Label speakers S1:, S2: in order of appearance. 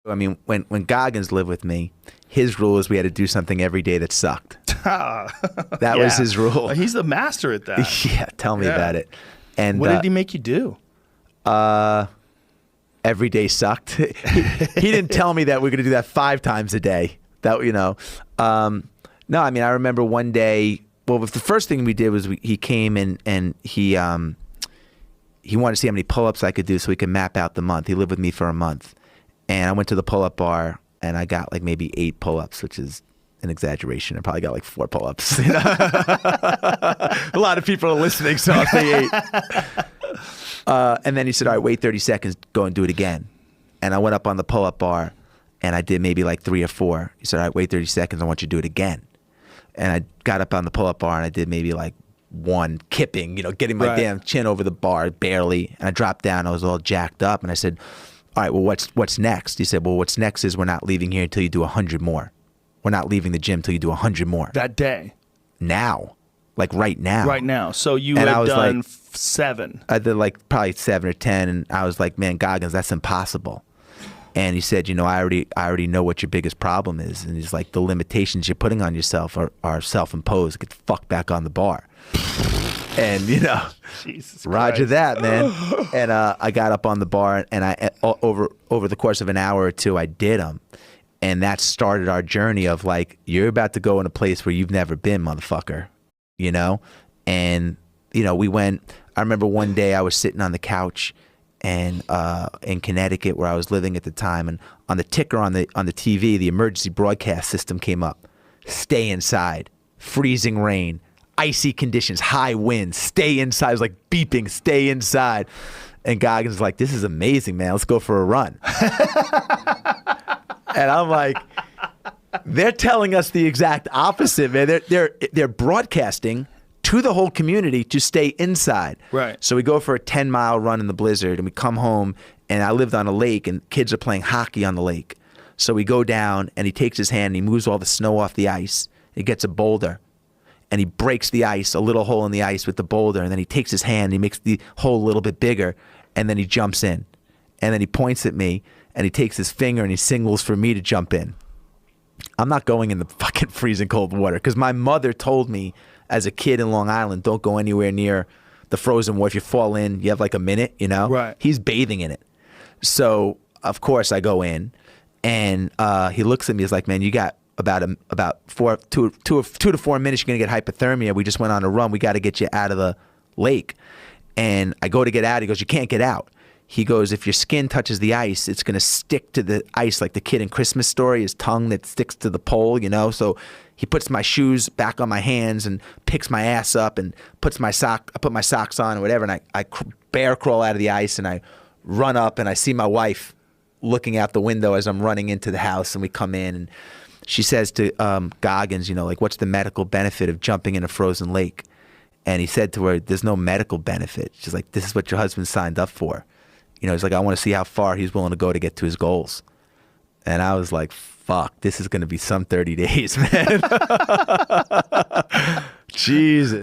S1: I mean, when Goggins lived with me, his rule is we had to do something every day that sucked. That was his rule.
S2: He's the master at that.
S1: Yeah, tell me about it. And
S2: what did he make you do?
S1: Every day sucked. He didn't tell me that we're going to do that 5 times a day. That, you know. No, I mean, I remember one day, well, the first thing we did was he came and he wanted to see how many pull-ups I could do so he could map out the month. He lived with me for a month. And I went to the pull-up bar, and I got like maybe 8 pull-ups, which is an exaggeration. I probably got like 4 pull-ups. You know? A lot of people are listening, so I'll say 8. And then he said, all right, wait 30 seconds, go and do it again. And I went up on the pull-up bar, and I did maybe like 3 or 4. He said, all right, wait 30 seconds, I want you to do it again. And I got up on the pull-up bar, and I did maybe like 1 kipping, you know, getting my damn chin over the bar barely. And I dropped down, I was all jacked up, and I said, all right, well, what's next? He said, well, what's next is we're not leaving here until you do 100 more. We're not leaving the gym until you do 100 more.
S2: That day?
S1: Now. Like right now.
S2: Right now. So you had done like, 7.
S1: I did like probably 7 or 10, and I was like, man, Goggins, that's impossible. And he said, you know, I already know what your biggest problem is. And he's like, the limitations you're putting on yourself are self-imposed. Get the fuck back on the bar. And, you know,
S2: Jesus
S1: Roger
S2: Christ.
S1: that, man. And I got up on the bar, and I over the course of an hour or 2, I did them. And that started our journey of like, you're about to go in a place where you've never been, motherfucker, you know? And, you know, we went, I remember one day I was sitting on the couch and in Connecticut where I was living at the time, and on the ticker on the TV, the emergency broadcast system came up. Stay inside, freezing rain, icy conditions, high winds, stay inside. It was like beeping, stay inside. And Goggins was like, this is amazing, man. Let's go for a run. And I'm like, they're telling us the exact opposite, man. They're broadcasting to the whole community to stay inside.
S2: Right.
S1: So we go for a 10-mile run in the blizzard, and we come home, and I lived on a lake, and kids are playing hockey on the lake. So we go down, and he takes his hand, and he moves all the snow off the ice. He gets a boulder, and he breaks the ice, a little hole in the ice with the boulder, and then he takes his hand, and he makes the hole a little bit bigger, and then he jumps in. And then he points at me, and he takes his finger, and he signals for me to jump in. I'm not going in the fucking freezing cold water, because my mother told me as a kid in Long Island, don't go anywhere near the frozen water. If you fall in, you have like a minute, you know?
S2: Right.
S1: He's bathing in it. So, of course, I go in, and he looks at me, he's like, man, you got about 2 to 4 minutes, you're going to get hypothermia. We just went on a run. We got to get you out of the lake. And I go to get out. He goes, you can't get out. He goes, if your skin touches the ice, it's going to stick to the ice like the kid in Christmas Story, his tongue that sticks to the pole, you know? So he puts my shoes back on my hands and picks my ass up and I put my socks on or whatever, and I bear crawl out of the ice, and I run up, and I see my wife looking out the window as I'm running into the house, and we come in, and she says to Goggins, you know, like, what's the medical benefit of jumping in a frozen lake? And he said to her, there's no medical benefit. She's like, this is what your husband signed up for. You know, he's like, I want to see how far he's willing to go to get to his goals. And I was like, fuck, this is going to be some 30 days, man. Jesus.